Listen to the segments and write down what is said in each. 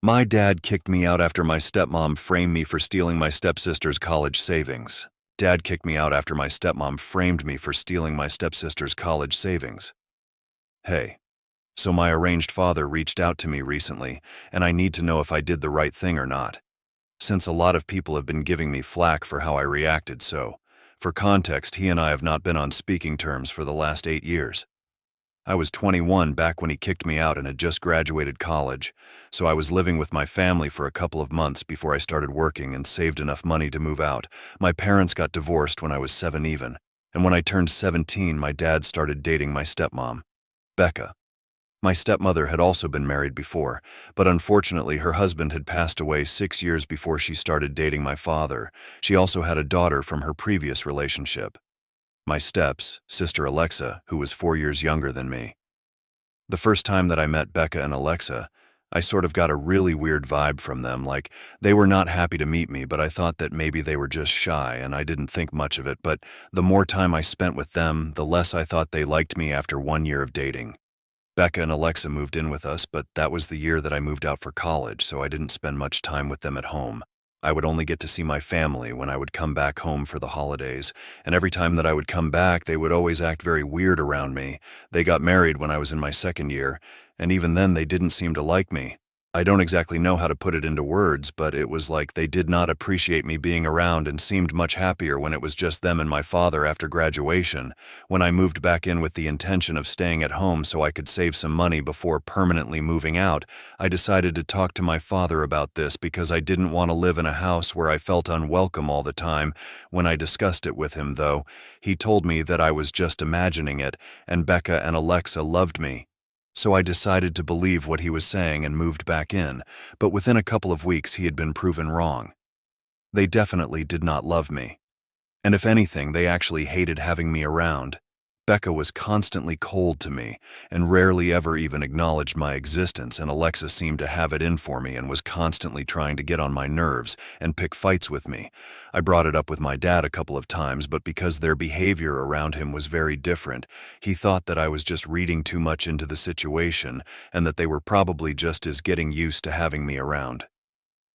My dad kicked me out after my stepmom framed me for stealing my stepsister's college savings. Dad kicked me out after my stepmom framed me for stealing my stepsister's college savings. Hey, so my arranged father reached out to me recently, and I need to know if I did the right thing or not. Since a lot of people have been giving me flack for how I reacted, so, for context, he and I have not been on speaking terms for the last 8 years. I was 21 back when he kicked me out and had just graduated college, so I was living with my family for a couple of months before I started working and saved enough money to move out. My parents got divorced when I was 7 even, and when I turned 17, my dad started dating my stepmom, Becca. My stepmother had also been married before, but unfortunately her husband had passed away 6 years before she started dating my father. She also had a daughter from her previous relationship. My sister Alexa, who was 4 years younger than me. The first time that I met Becca and Alexa, I sort of got a really weird vibe from them, like they were not happy to meet me, but I thought that maybe they were just shy and I didn't think much of it, but the more time I spent with them, the less I thought they liked me after 1 year of dating. Becca and Alexa moved in with us, but that was the year that I moved out for college, so I didn't spend much time with them at home. I would only get to see my family when I would come back home for the holidays, and every time that I would come back, they would always act very weird around me. They got married when I was in my second year, and even then they didn't seem to like me. I don't exactly know how to put it into words, but it was like they did not appreciate me being around and seemed much happier when it was just them and my father after graduation. When I moved back in with the intention of staying at home so I could save some money before permanently moving out, I decided to talk to my father about this because I didn't want to live in a house where I felt unwelcome all the time. When I discussed it with him, though, he told me that I was just imagining it, and Becca and Alexa loved me. So I decided to believe what he was saying and moved back in, but within a couple of weeks he had been proven wrong. They definitely did not love me. And if anything, they actually hated having me around. Becca was constantly cold to me and rarely ever even acknowledged my existence, and Alexa seemed to have it in for me and was constantly trying to get on my nerves and pick fights with me. I brought it up with my dad a couple of times, but because their behavior around him was very different, he thought that I was just reading too much into the situation and that they were probably just as getting used to having me around.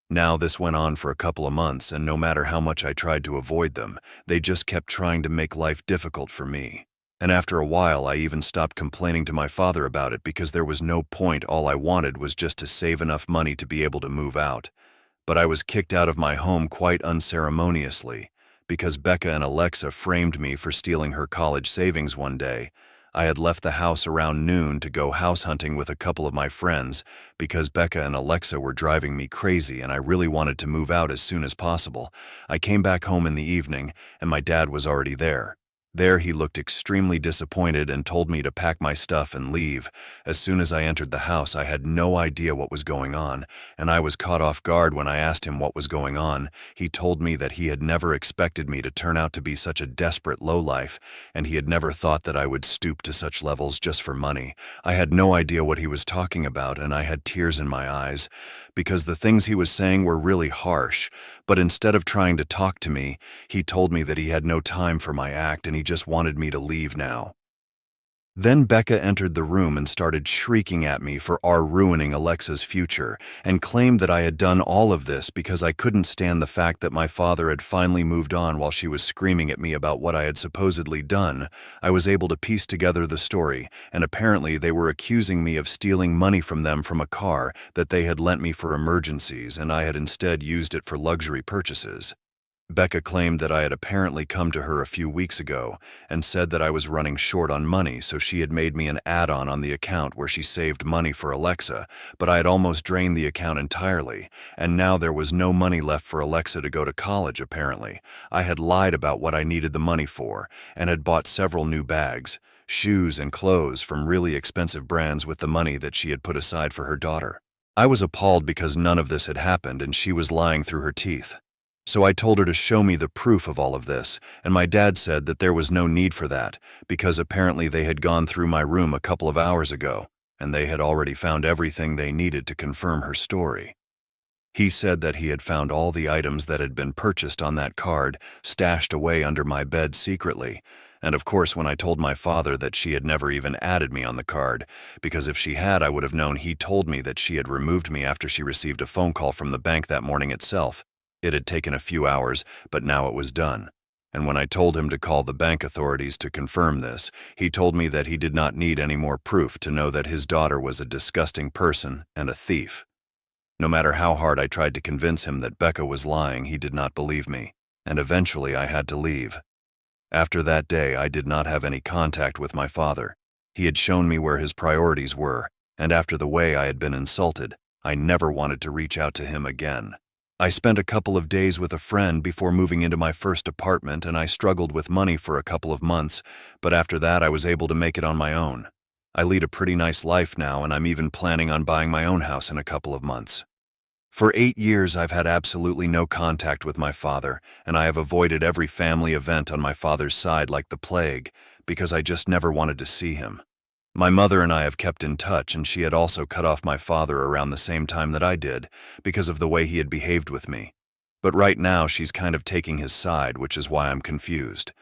Now this went on for a couple of months, and no matter how much I tried to avoid them, they just kept trying to make life difficult for me. And after a while, I even stopped complaining to my father about it because there was no point. All I wanted was just to save enough money to be able to move out. But I was kicked out of my home quite unceremoniously because Becca and Alexa framed me for stealing her college savings one day. I had left the house around noon to go house hunting with a couple of my friends because Becca and Alexa were driving me crazy and I really wanted to move out as soon as possible. I came back home in the evening and my dad was already there. There he looked extremely disappointed and told me to pack my stuff and leave. As soon as I entered the house, I had no idea what was going on, and I was caught off guard when I asked him what was going on. He told me that he had never expected me to turn out to be such a desperate lowlife, and he had never thought that I would stoop to such levels just for money. I had no idea what he was talking about, and I had tears in my eyes, because the things he was saying were really harsh. But instead of trying to talk to me, he told me that he had no time for my act and he just wanted me to leave now. Then Becca entered the room and started shrieking at me for our ruining Alexa's future, and claimed that I had done all of this because I couldn't stand the fact that my father had finally moved on. While she was screaming at me about what I had supposedly done, I was able to piece together the story, and apparently they were accusing me of stealing money from them from a car that they had lent me for emergencies, and I had instead used it for luxury purchases. Becca claimed that I had apparently come to her a few weeks ago and said that I was running short on money, so she had made me an add-on on the account where she saved money for Alexa, but I had almost drained the account entirely, and now there was no money left for Alexa to go to college apparently. I had lied about what I needed the money for and had bought several new bags, shoes, and clothes from really expensive brands with the money that she had put aside for her daughter. I was appalled because none of this had happened and she was lying through her teeth. So I told her to show me the proof of all of this, and my dad said that there was no need for that, because apparently they had gone through my room a couple of hours ago, and they had already found everything they needed to confirm her story. He said that he had found all the items that had been purchased on that card stashed away under my bed secretly, and of course when I told my father that she had never even added me on the card, because if she had I would have known, he told me that she had removed me after she received a phone call from the bank that morning itself. It had taken a few hours, but now it was done. And when I told him to call the bank authorities to confirm this, he told me that he did not need any more proof to know that his daughter was a disgusting person and a thief. No matter how hard I tried to convince him that Becca was lying, he did not believe me, and eventually I had to leave. After that day, I did not have any contact with my father. He had shown me where his priorities were, and after the way I had been insulted, I never wanted to reach out to him again. I spent a couple of days with a friend before moving into my first apartment, and I struggled with money for a couple of months, but after that I was able to make it on my own. I lead a pretty nice life now, and I'm even planning on buying my own house in a couple of months. For 8 years, I've had absolutely no contact with my father, and I have avoided every family event on my father's side like the plague, because I just never wanted to see him. My mother and I have kept in touch, and she had also cut off my father around the same time that I did, because of the way he had behaved with me. But right now, she's kind of taking his side, which is why I'm confused.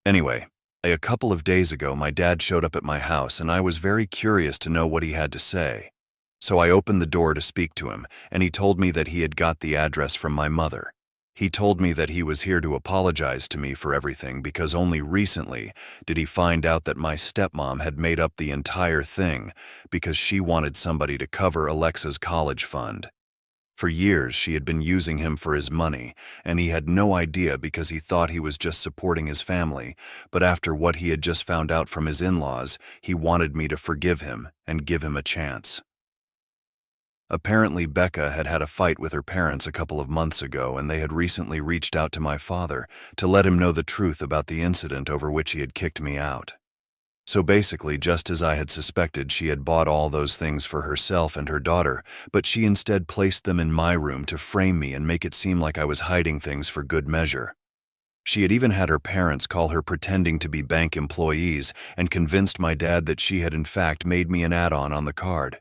Anyway, a couple of days ago, my dad showed up at my house, and I was very curious to know what he had to say. So I opened the door to speak to him, and he told me that he had got the address from my mother. He told me that he was here to apologize to me for everything because only recently did he find out that my stepmom had made up the entire thing because she wanted somebody to cover Alexa's college fund. For years, she had been using him for his money, and he had no idea because he thought he was just supporting his family, but after what he had just found out from his in-laws, he wanted me to forgive him and give him a chance. Apparently, Becca had had a fight with her parents a couple of months ago, and they had recently reached out to my father to let him know the truth about the incident over which he had kicked me out. So basically, just as I had suspected, she had bought all those things for herself and her daughter, but she instead placed them in my room to frame me and make it seem like I was hiding things for good measure. She had even had her parents call her pretending to be bank employees and convinced my dad that she had in fact made me an add-on on the card.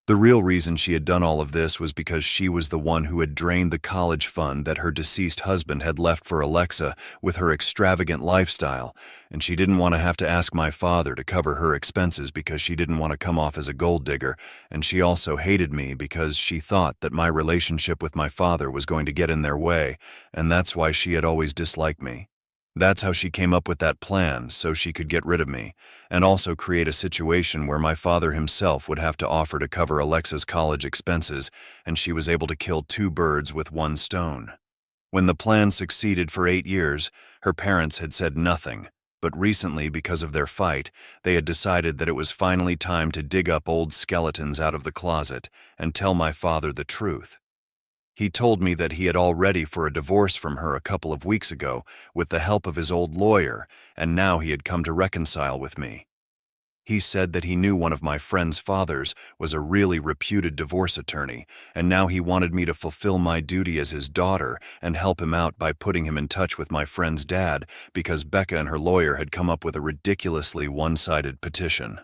The real reason she had done all of this was because she was the one who had drained the college fund that her deceased husband had left for Alexa with her extravagant lifestyle, and she didn't want to have to ask my father to cover her expenses because she didn't want to come off as a gold digger, and she also hated me because she thought that my relationship with my father was going to get in their way, and that's why she had always disliked me. That's how she came up with that plan, so she could get rid of me, and also create a situation where my father himself would have to offer to cover Alexa's college expenses, and she was able to kill 2 birds with 1 stone. When the plan succeeded for 8 years, her parents had said nothing, but recently, because of their fight, they had decided that it was finally time to dig up old skeletons out of the closet and tell my father the truth. He told me that he had all ready for a divorce from her a couple of weeks ago with the help of his old lawyer, and now he had come to reconcile with me. He said that he knew one of my friend's fathers was a really reputed divorce attorney, and now he wanted me to fulfill my duty as his daughter and help him out by putting him in touch with my friend's dad because Becca and her lawyer had come up with a ridiculously one-sided petition.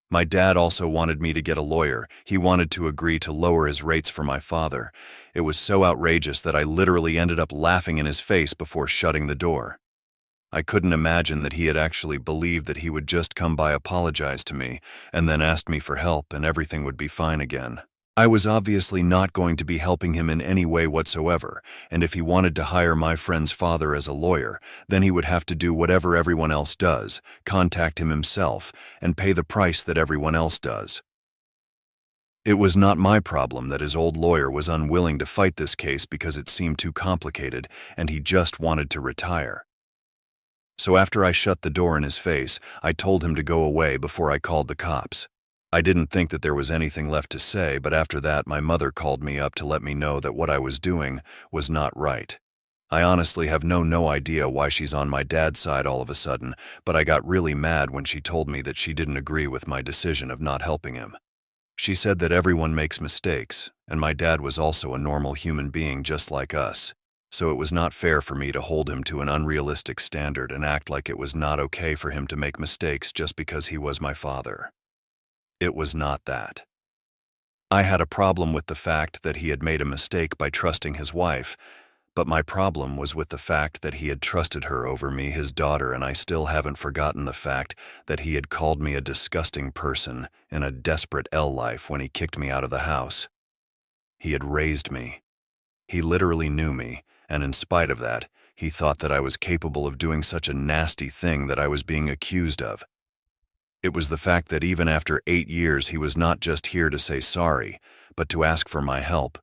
My dad also wanted me to get a lawyer. He wanted to agree to lower his rates for my father. It was so outrageous that I literally ended up laughing in his face before shutting the door. I couldn't imagine that he had actually believed that he would just come by, apologize to me, and then ask me for help and everything would be fine again. I was obviously not going to be helping him in any way whatsoever, and if he wanted to hire my friend's father as a lawyer, then he would have to do whatever everyone else does, contact him himself, and pay the price that everyone else does. It was not my problem that his old lawyer was unwilling to fight this case because it seemed too complicated, and he just wanted to retire. So after I shut the door in his face, I told him to go away before I called the cops. I didn't think that there was anything left to say, but after that my mother called me up to let me know that what I was doing was not right. I honestly have no idea why she's on my dad's side all of a sudden, but I got really mad when she told me that she didn't agree with my decision of not helping him. She said that everyone makes mistakes, and my dad was also a normal human being just like us, so it was not fair for me to hold him to an unrealistic standard and act like it was not okay for him to make mistakes just because he was my father. It was not that. I had a problem with the fact that he had made a mistake by trusting his wife, but my problem was with the fact that he had trusted her over me, his daughter, and I still haven't forgotten the fact that he had called me a disgusting person in a desperate life when he kicked me out of the house. He had raised me. He literally knew me, and in spite of that, he thought that I was capable of doing such a nasty thing that I was being accused of. It was the fact that even after 8 years he was not just here to say sorry, but to ask for my help.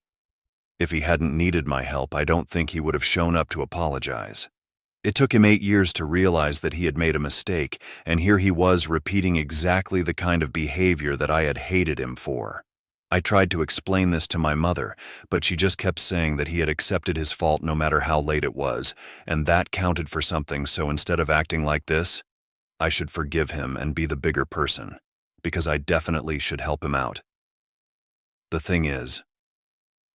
If he hadn't needed my help, I don't think he would have shown up to apologize. It took him 8 years to realize that he had made a mistake, and here he was repeating exactly the kind of behavior that I had hated him for. I tried to explain this to my mother, but she just kept saying that he had accepted his fault no matter how late it was, and that counted for something, so instead of acting like this, I should forgive him and be the bigger person, because I definitely should help him out. The thing is,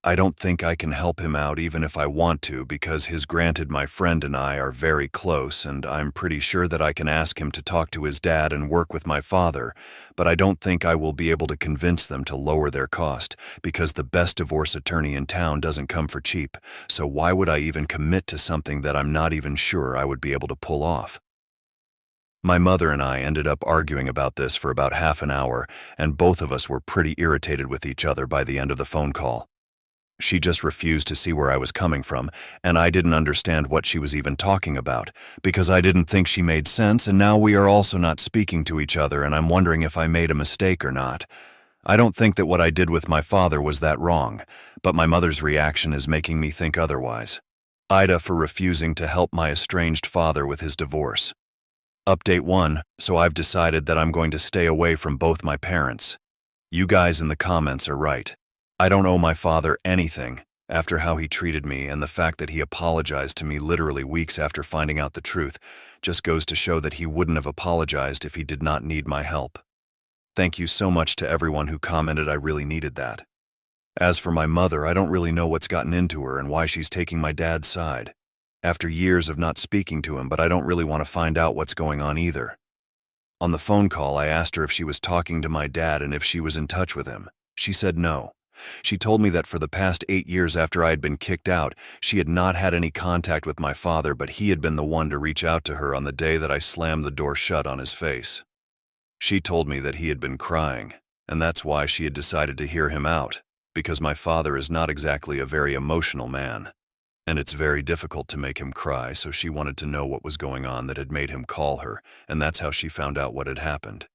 I don't think I can help him out even if I want to, because granted my friend and I are very close, and I'm pretty sure that I can ask him to talk to his dad and work with my father, but I don't think I will be able to convince them to lower their cost, because the best divorce attorney in town doesn't come for cheap, so why would I even commit to something that I'm not even sure I would be able to pull off? My mother and I ended up arguing about this for about half an hour, and both of us were pretty irritated with each other by the end of the phone call. She just refused to see where I was coming from, and I didn't understand what she was even talking about, because I didn't think she made sense, and now we are also not speaking to each other, and I'm wondering if I made a mistake or not. I don't think that what I did with my father was that wrong, but my mother's reaction is making me think otherwise. Ida for refusing to help my estranged father with his divorce. Update 1, so I've decided that I'm going to stay away from both my parents. You guys in the comments are right. I don't owe my father anything after how he treated me, and the fact that he apologized to me literally weeks after finding out the truth just goes to show that he wouldn't have apologized if he did not need my help. Thank you so much to everyone who commented. I really needed that. As for my mother, I don't really know what's gotten into her and why she's taking my dad's side. After years of not speaking to him, but I don't really want to find out what's going on either. On the phone call, I asked her if she was talking to my dad and if she was in touch with him. She said no. She told me that for the past 8 years after I had been kicked out, she had not had any contact with my father, but he had been the one to reach out to her on the day that I slammed the door shut on his face. She told me that he had been crying, and that's why she had decided to hear him out, because my father is not exactly a very emotional man, and it's very difficult to make him cry, so she wanted to know what was going on that had made him call her, and that's how she found out what had happened.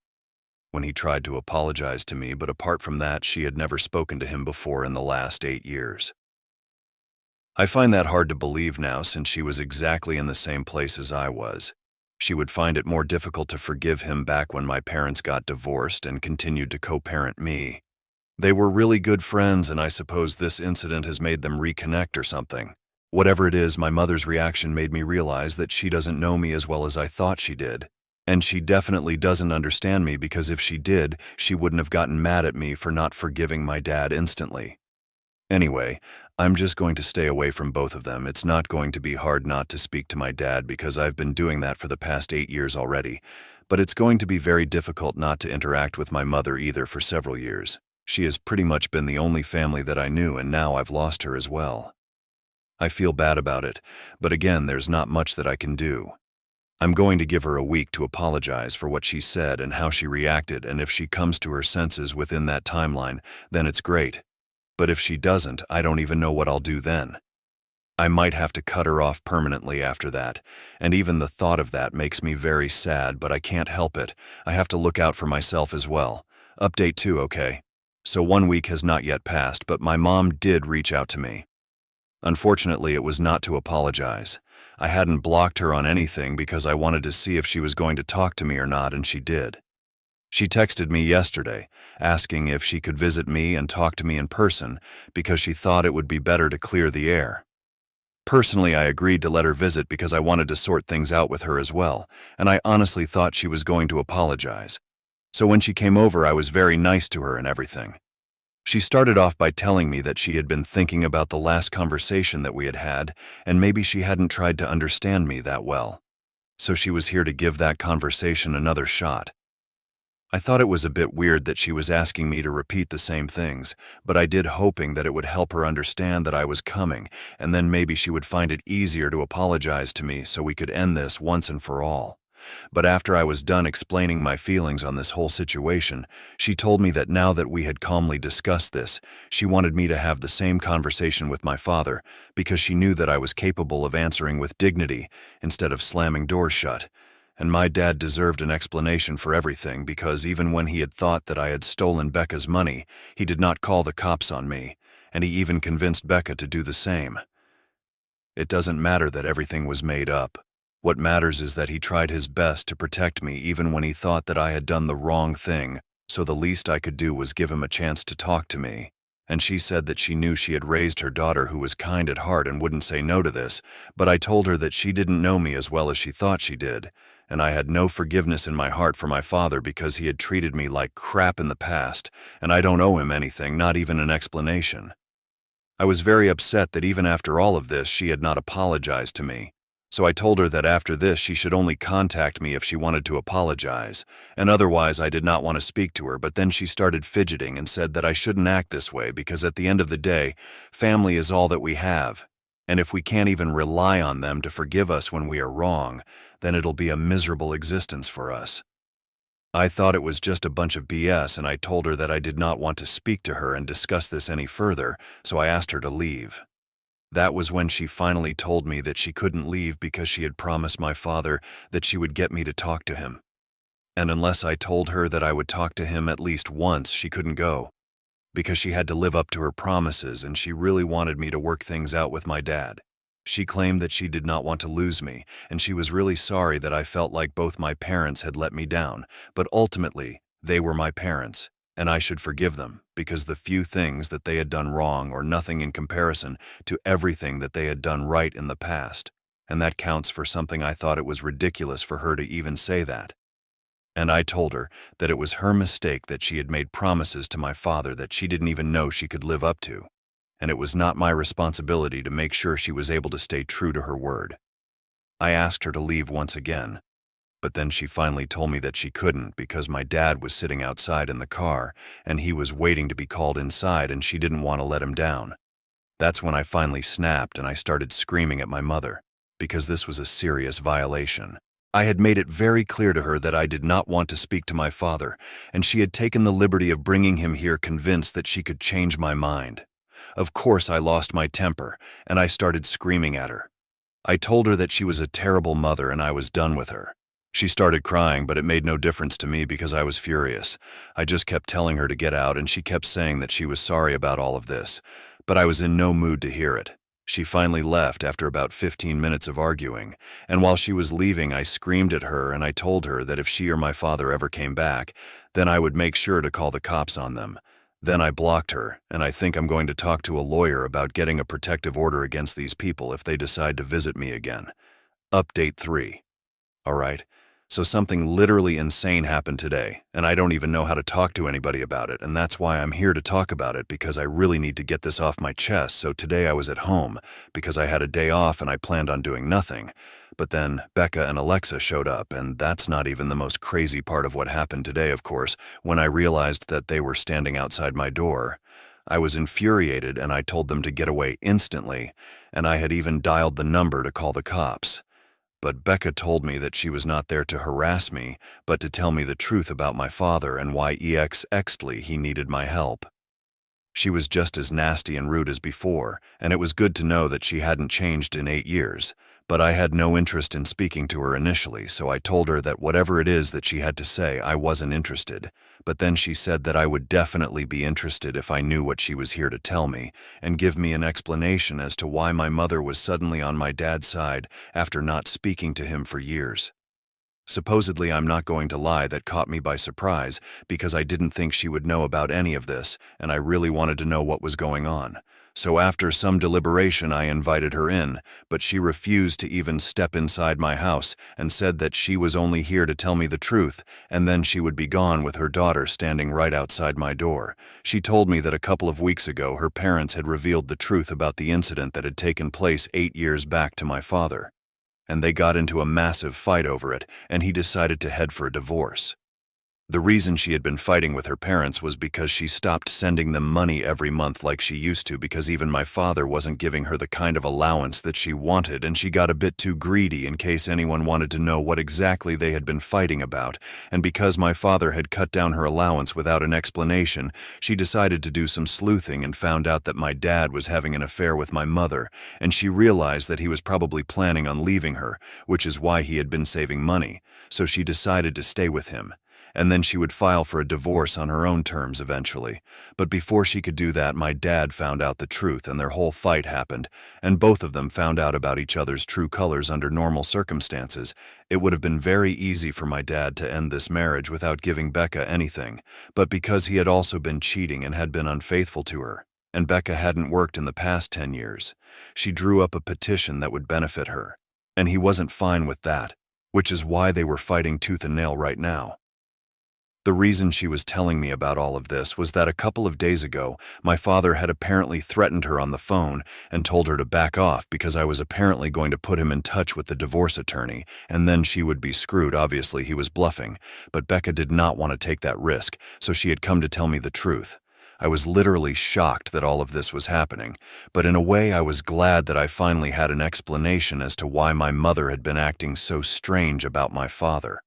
When he tried to apologize to me, but apart from that, she had never spoken to him before in the last 8 years. I find that hard to believe now, since she was exactly in the same place as I was. She would find it more difficult to forgive him back when my parents got divorced and continued to co-parent me. They were really good friends, and I suppose this incident has made them reconnect or something. Whatever it is, my mother's reaction made me realize that she doesn't know me as well as I thought she did. And she definitely doesn't understand me, because if she did, she wouldn't have gotten mad at me for not forgiving my dad instantly. Anyway, I'm just going to stay away from both of them. It's not going to be hard not to speak to my dad, because I've been doing that for the past 8 years already, but it's going to be very difficult not to interact with my mother either for several years. She has pretty much been the only family that I knew, and now I've lost her as well. I feel bad about it, but again, there's not much that I can do. I'm going to give her a week to apologize for what she said and how she reacted, and if she comes to her senses within that timeline, then it's great. But if she doesn't, I don't even know what I'll do then. I might have to cut her off permanently after that, and even the thought of that makes me very sad, but I can't help it. I have to look out for myself as well. Update 2, okay. So 1 week has not yet passed, but my mom did reach out to me. Unfortunately, it was not to apologize. I hadn't blocked her on anything because I wanted to see if she was going to talk to me or not, and she did. She texted me yesterday, asking if she could visit me and talk to me in person because she thought it would be better to clear the air. Personally, I agreed to let her visit because I wanted to sort things out with her as well, and I honestly thought she was going to apologize. So when she came over, I was very nice to her and everything. She started off by telling me that she had been thinking about the last conversation that we had had, and maybe she hadn't tried to understand me that well. So she was here to give that conversation another shot. I thought it was a bit weird that she was asking me to repeat the same things, but I did, hoping that it would help her understand that I was coming, and then maybe she would find it easier to apologize to me so we could end this once and for all. But after I was done explaining my feelings on this whole situation, she told me that now that we had calmly discussed this, she wanted me to have the same conversation with my father because she knew that I was capable of answering with dignity instead of slamming doors shut. And my dad deserved an explanation for everything because even when he had thought that I had stolen Becca's money, he did not call the cops on me, and he even convinced Becca to do the same. It doesn't matter that everything was made up. What matters is that he tried his best to protect me even when he thought that I had done the wrong thing, so the least I could do was give him a chance to talk to me. And she said that she knew she had raised her daughter who was kind at heart and wouldn't say no to this, but I told her that she didn't know me as well as she thought she did, and I had no forgiveness in my heart for my father because he had treated me like crap in the past, and I don't owe him anything, not even an explanation. I was very upset that even after all of this she had not apologized to me. So I told her that after this she should only contact me if she wanted to apologize, and otherwise I did not want to speak to her, but then she started fidgeting and said that I shouldn't act this way because at the end of the day, family is all that we have, and if we can't even rely on them to forgive us when we are wrong, then it'll be a miserable existence for us. I thought it was just a bunch of BS, and I told her that I did not want to speak to her and discuss this any further, so I asked her to leave. That was when she finally told me that she couldn't leave because she had promised my father that she would get me to talk to him. And unless I told her that I would talk to him at least once, she couldn't go, because she had to live up to her promises and she really wanted me to work things out with my dad. She claimed that she did not want to lose me, and she was really sorry that I felt like both my parents had let me down, but ultimately, they were my parents, and I should forgive them, because the few things that they had done wrong are nothing in comparison to everything that they had done right in the past, and that counts for something. I thought it was ridiculous for her to even say that. And I told her that it was her mistake that she had made promises to my father that she didn't even know she could live up to, and it was not my responsibility to make sure she was able to stay true to her word. I asked her to leave once again, but then she finally told me that she couldn't because my dad was sitting outside in the car and he was waiting to be called inside and she didn't want to let him down. That's when I finally snapped and I started screaming at my mother because this was a serious violation. I had made it very clear to her that I did not want to speak to my father, and she had taken the liberty of bringing him here convinced that she could change my mind. Of course I lost my temper and I started screaming at her. I told her that she was a terrible mother and I was done with her. She started crying, but it made no difference to me because I was furious. I just kept telling her to get out, and she kept saying that she was sorry about all of this, but I was in no mood to hear it. She finally left after about 15 minutes of arguing, and while she was leaving, I screamed at her and I told her that if she or my father ever came back, then I would make sure to call the cops on them. Then I blocked her, and I think I'm going to talk to a lawyer about getting a protective order against these people if they decide to visit me again. Update 3. Alright, so something literally insane happened today, and I don't even know how to talk to anybody about it, and that's why I'm here to talk about it because I really need to get this off my chest. So today I was at home because I had a day off and I planned on doing nothing. But then Becca and Alexa showed up, and that's not even the most crazy part of what happened today, of course. When I realized that they were standing outside my door, I was infuriated and I told them to get away instantly, and I had even dialed the number to call the cops. But Becca told me that she was not there to harass me, but to tell me the truth about my father and why exactly he needed my help. She was just as nasty and rude as before, and it was good to know that she hadn't changed in 8 years. But I had no interest in speaking to her initially, so I told her that whatever it is that she had to say, I wasn't interested. But then she said that I would definitely be interested if I knew what she was here to tell me, and give me an explanation as to why my mother was suddenly on my dad's side after not speaking to him for years. Supposedly, I'm not going to lie, that caught me by surprise because I didn't think she would know about any of this, and I really wanted to know what was going on. So after some deliberation, I invited her in, but she refused to even step inside my house and said that she was only here to tell me the truth, and then she would be gone with her daughter standing right outside my door. She told me that a couple of weeks ago her parents had revealed the truth about the incident that had taken place 8 years back to my father, and they got into a massive fight over it, and he decided to head for a divorce. The reason she had been fighting with her parents was because she stopped sending them money every month like she used to, because even my father wasn't giving her the kind of allowance that she wanted, and she got a bit too greedy in case anyone wanted to know what exactly they had been fighting about. And because my father had cut down her allowance without an explanation, she decided to do some sleuthing and found out that my dad was having an affair with my mother, and she realized that he was probably planning on leaving her, which is why he had been saving money, so she decided to stay with him. And then she would file for a divorce on her own terms eventually. But before she could do that, my dad found out the truth and their whole fight happened, and both of them found out about each other's true colors under normal circumstances. It would have been very easy for my dad to end this marriage without giving Becca anything, but because he had also been cheating and had been unfaithful to her, and Becca hadn't worked in the past 10 years, she drew up a petition that would benefit her. And he wasn't fine with that, which is why they were fighting tooth and nail right now. The reason she was telling me about all of this was that a couple of days ago, my father had apparently threatened her on the phone and told her to back off because I was apparently going to put him in touch with the divorce attorney, and then she would be screwed. Obviously, he was bluffing, but Becca did not want to take that risk, so she had come to tell me the truth. I was literally shocked that all of this was happening, but in a way I was glad that I finally had an explanation as to why my mother had been acting so strange about my father.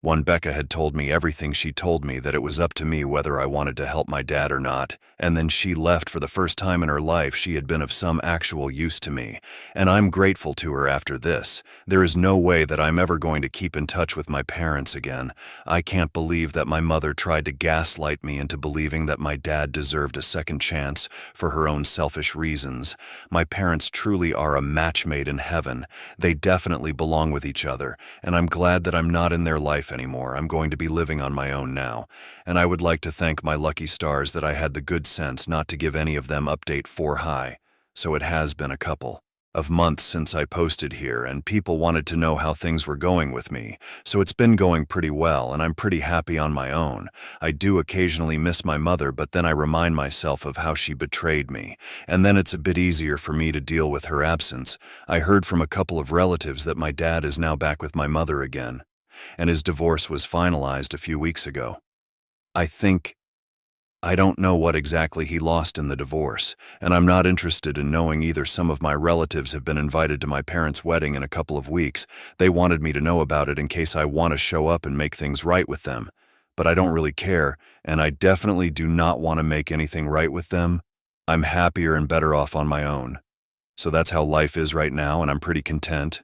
One, Becca had told me everything she told me, that it was up to me whether I wanted to help my dad or not, and then she left. For the first time in her life, she had been of some actual use to me, and I'm grateful to her after this. There is no way that I'm ever going to keep in touch with my parents again. I can't believe that my mother tried to gaslight me into believing that my dad deserved a second chance for her own selfish reasons. My parents truly are a match made in heaven. They definitely belong with each other, and I'm glad that I'm not in their life anymore. I'm going to be living on my own now, and I would like to thank my lucky stars that I had the good sense not to give any of them update 4 high. So it has been a couple of months since I posted here, and people wanted to know how things were going with me, so it's been going pretty well, and I'm pretty happy on my own. I do occasionally miss my mother, but then I remind myself of how she betrayed me, and then it's a bit easier for me to deal with her absence. I heard from a couple of relatives that my dad is now back with my mother again, and his divorce was finalized a few weeks ago. I don't know what exactly he lost in the divorce, and I'm not interested in knowing either. Some of my relatives have been invited to my parents' wedding in a couple of weeks. They wanted me to know about it in case I want to show up and make things right with them. But I don't really care, and I definitely do not want to make anything right with them. I'm happier and better off on my own. So that's how life is right now, and I'm pretty content.